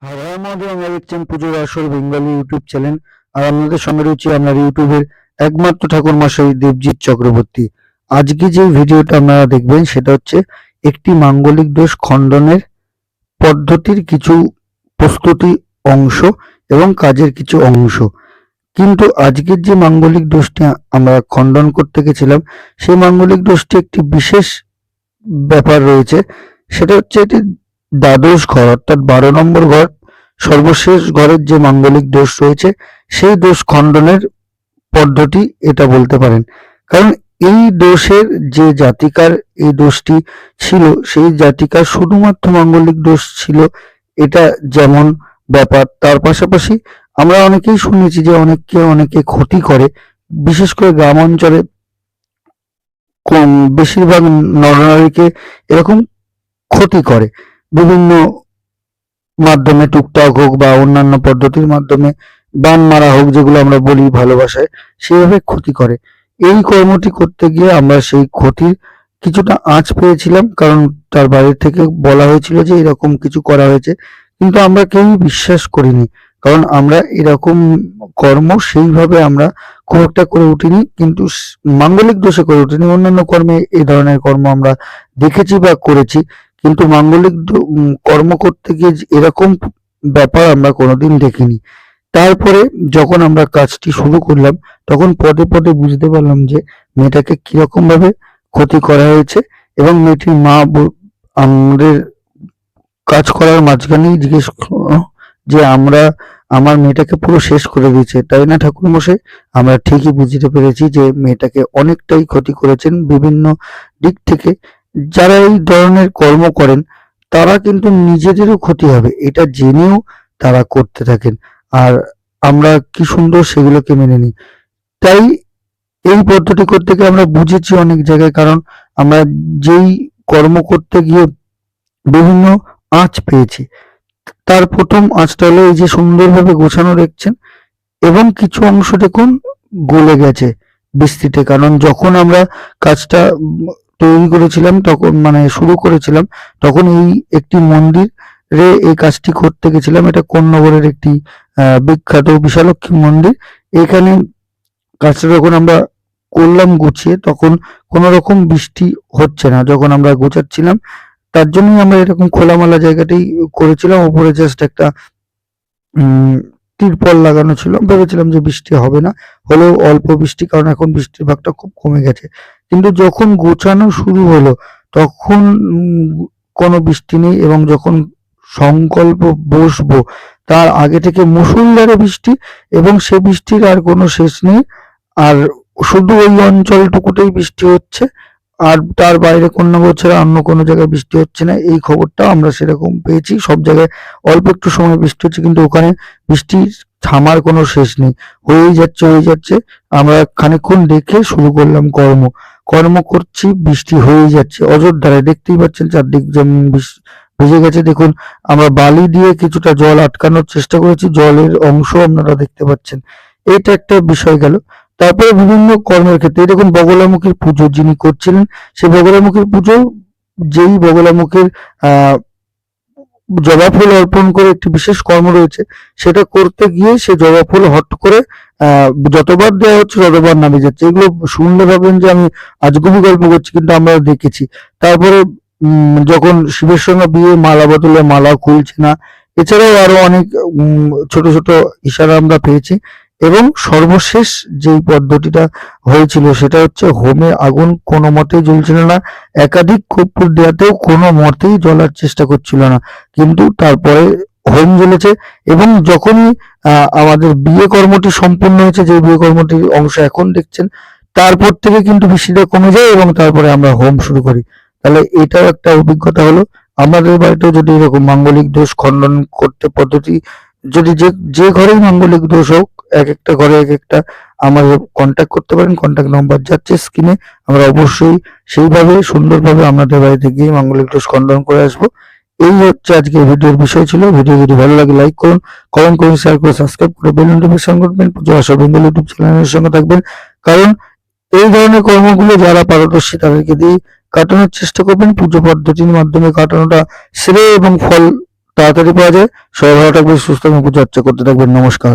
হ্যাঁ মহাদেব, আমরা দেখছেন পুজোর আসর বেঙ্গলি ইউটিউব চ্যানেল। আর আপনাদের সঙ্গে রয়েছে আপনার ইউটিউবের একমাত্র ঠাকুর মশাই দেবজিৎ চক্রবর্তী। আজকে যে ভিডিওটা আপনারা দেখবেন সেটা হচ্ছে একটি মাঙ্গলিক দোষ খণ্ডনের পদ্ধতির কিছু প্রস্তুতি অংশ এবং কাজের কিছু অংশ। কিন্তু আজকের যে মাঙ্গলিক দোষটি আমরা খণ্ডন করতে গেছিলাম, সেই মাঙ্গলিক দোষটি একটি বিশেষ ব্যাপার রয়েছে। সেটা হচ্ছে এটি দ্বাদশ ঘর, অর্থাৎ 12 নম্বর ঘর, সর্বশেষ ঘরের যে মাঙ্গলিক দোষ রয়েছে সেই দোষ খণ্ডনের পদ্ধতি এটা বলতে পারেন। কারণ এই দোষের যে জাতিকার এই দোষটি ছিল, সেই জাতিকার শুধুমাত্র মাঙ্গলিক দোষ ছিল, এটা যেমন ব্যাপার। তার পাশাপাশি আমরা অনেকেই শুনেছি যে অনেকে ক্ষতি করে, বিশেষ করে গ্রাম অঞ্চলে কম বেশিরভাগ নরনারীকে এরকম ক্ষতি করে বিভিন্ন মাধ্যমে, টুকটাক হোক বা অন্যান্য পদ্ধতির মাধ্যমে, বান মারা হোক, যেগুলো আমরা বলি ভালোবাসায়, সেইভাবে ক্ষতি করে। এই কর্মটি করতে গিয়ে আমরা সেই ক্ষতির কিছুটা আঁচ পেয়েছিলাম, কারণ তার বাইরে থেকে বলা হয়েছিল যে এরকম কিছু করা হয়েছে, কিন্তু আমরা কেউই বিশ্বাস করিনি। কারণ আমরা এরকম কর্ম সেইভাবে আমরা খুব একটা করে উঠিনি, কিন্তু মাঙ্গলিক দোষে করে উঠিনি। অন্যান্য কর্মে এই ধরনের কর্ম আমরা দেখেছি বা করেছি, কিন্তু মাঙ্গলিক কর্ম করতে গিয়ে এরকম ব্যাপার আমরা কোনোদিন দেখিনি। তারপরে যখন আমরা কাজটি শুরু করলাম, তখন পদে পদে বুঝতে পারলাম যে মেয়েটাকে কিরকম ভাবে ক্ষতি করা হয়েছে। এবং মেয়েটির মা আমাদের কাজ করার মাঝখানেই জিজ্ঞেস করলো যে আমার মেয়েটাকে পুরো শেষ করে দিয়েছে, তাই না ঠাকুরমশাই? আমরা ঠিকই বুঝতে পেরেছি যে মেয়েটাকে অনেকটাই ক্ষতি করেছেন বিভিন্ন দিক থেকে। যারা এই ধরনের কর্ম করেন তারা কিন্তু নিজেদেরও ক্ষতি হবে এটা জেনেও তারা করতে থাকেন, আর আমরা কি সুন্দর সেগুলোকে মেনে নিই। তাই এই পদ্ধতি করতে গিয়ে আমরা বুঝেছি অনেক জায়গায়, কারণ আমরা যেই কর্ম করতে গিয়ে বিভিন্ন আঁচ পেয়েছি। তার প্রথম আঁচটা হলো এই যে সুন্দরভাবে গোছানো দেখছেন, এবং কিছু অংশ দেখুন গলে গেছে বৃষ্টিতে। কারণ যখন আমরা কাজটা তৈরি করেছিলাম, তখন মানে শুরু করেছিলাম, তখন এই একটি মন্দিরে এই কাজটি করতে গেছিলাম। এটা কোন্নগরের একটি বিখ্যাত বিশালক্ষী মন্দির। এখানে কাজটা যখন আমরা করলাম গুছিয়ে, তখন কোনো রকম বৃষ্টি হচ্ছে না যখন আমরা গোছাচ্ছিলাম। তার জন্যই আমরা এরকম খোলামেলা জায়গাতেই করেছিলাম। উপরে জাস্ট একটা তিরপল লাগানো ছিল। ভেবেছিলাম যে বৃষ্টি হবে না, হলেও অল্প বৃষ্টি, কারণ এখন বৃষ্টির ভাগটা খুব কমে গেছে। কিন্তু যখন গোছানো শুরু হলো তখন কোনো বৃষ্টি নেই, এবং যখন সংকল্প বসবো তার আগে থেকে মুষলধারে বৃষ্টি, এবং সে বৃষ্টির আর কোনো শেষ নেই। আর শুধু ওই অঞ্চলটুকুতেই বৃষ্টি হচ্ছে, আর তার বাইরে কোন্নগর ছাড়া অন্য কোনো জায়গায় বৃষ্টি হচ্ছে না। এই খবরটাও আমরা সেরকম পেয়েছি। সব জায়গায় অল্প একটু সময় বৃষ্টি হচ্ছে, কিন্তু ওখানে বৃষ্টির থামার কোনো শেষ নেই, হয়েই যাচ্ছে। আমরা খানিকক্ষণ দেখে শুরু করলাম কর্ম করছি, বৃষ্টি হয়েই যাচ্ছে অযোধ্যায়। দেখতেই পাচ্ছেন চারদিক যেমন ভিজে গেছে। দেখুন, আমরা বালি দিয়ে কিছুটা জল আটকানোর চেষ্টা করেছি, জলের অংশ আপনারা দেখতে পাচ্ছেন। এইটা একটা বিষয় গেল। তারপরে বিভিন্ন কর্মের ক্ষেত্রে দেখুন, বগলামুখীর পুজো যিনি করছিলেন, সেই বগলামুখীর পুজো, যেই বগলামুখীর জবা ফুল অর্পণ করে একটি বিশেষ কর্ম রয়েছে, সেটা করতে গিয়ে সে জবা ফুল হট করে যতবার দেওয়া হচ্ছে ততবার নামে যাচ্ছে। এগুলো শুনলে ভাবেন যে আমি আজগুবি গল্প করছি, কিন্তু আমরা দেখেছি। তারপরে যখন শিবের সঙ্গে বিয়ে, মালা বদলে মালা খুলছে না। এছাড়াও আরো অনেক ছোট ছোট ইশারা আমরা পেয়েছি। এবং সর্বশেষ যেই পদ্ধতিটা হয়েছিল সেটা হচ্ছে হোমে আগুন কোনো মতেই জ্বলছিল না, একাধিক কর্পূর দেওয়াতেও কোনো মতেই জ্বলার চেষ্টা করছিল না, কিন্তু তারপরে হোম জ্বলেছে। এবং যখনই আমাদের বিয়ে কর্মটি সম্পূর্ণ হয়েছে, যে বিয়ে কর্মটির অংশ এখন দেখছেন, তারপর থেকে কিন্তু বৃষ্টিটা কমে যায় এবং তারপরে আমরা হোম শুরু করি। তাহলে এটাও একটা অভিজ্ঞতা হলো। আমাদের বাড়িতেও যদি এরকম মাঙ্গলিক দোষ খণ্ডন করতে পদ্ধতি, যদি যে ঘরেই মাঙ্গলিক দোষ হোক, এক একটা ঘরে এক একটা, আমাদের কন্ট্যাক্ট করতে পারেন। কন্ট্যাক্ট নাম্বার যাচ্ছে স্ক্রিনে। আমরা অবশ্যই সেইভাবে সুন্দরভাবে আপনাদের বাড়িতে গিয়ে মাঙ্গলিক দোষ খণ্ডন করে আসবো। এই হচ্ছে আজকের ভিডিওর বিষয় ছিল। ভিডিও যদি ভালো লাগে লাইক করুন, কমেন্ট করুন, শেয়ার করে সাবস্ক্রাইব করে বেল নোটিফিকেশন করবেন। পুজো আসর বেঙ্গল ইউটিউব চ্যানেলের সঙ্গে থাকবেন, কারণ এই ধরনের কর্মগুলো যারা পারদর্শী তাদেরকে দিয়ে কাটানোর চেষ্টা করবেন। পুজো পদ্ধতির মাধ্যমে কাটানোটা শ্রেয় এবং ফল তাড়াতাড়ি পাওয়া যায়। সবাই ভালো থাকবেন, সুস্থ থাকবেন, পুজো আর্চা করতে থাকবেন। নমস্কার।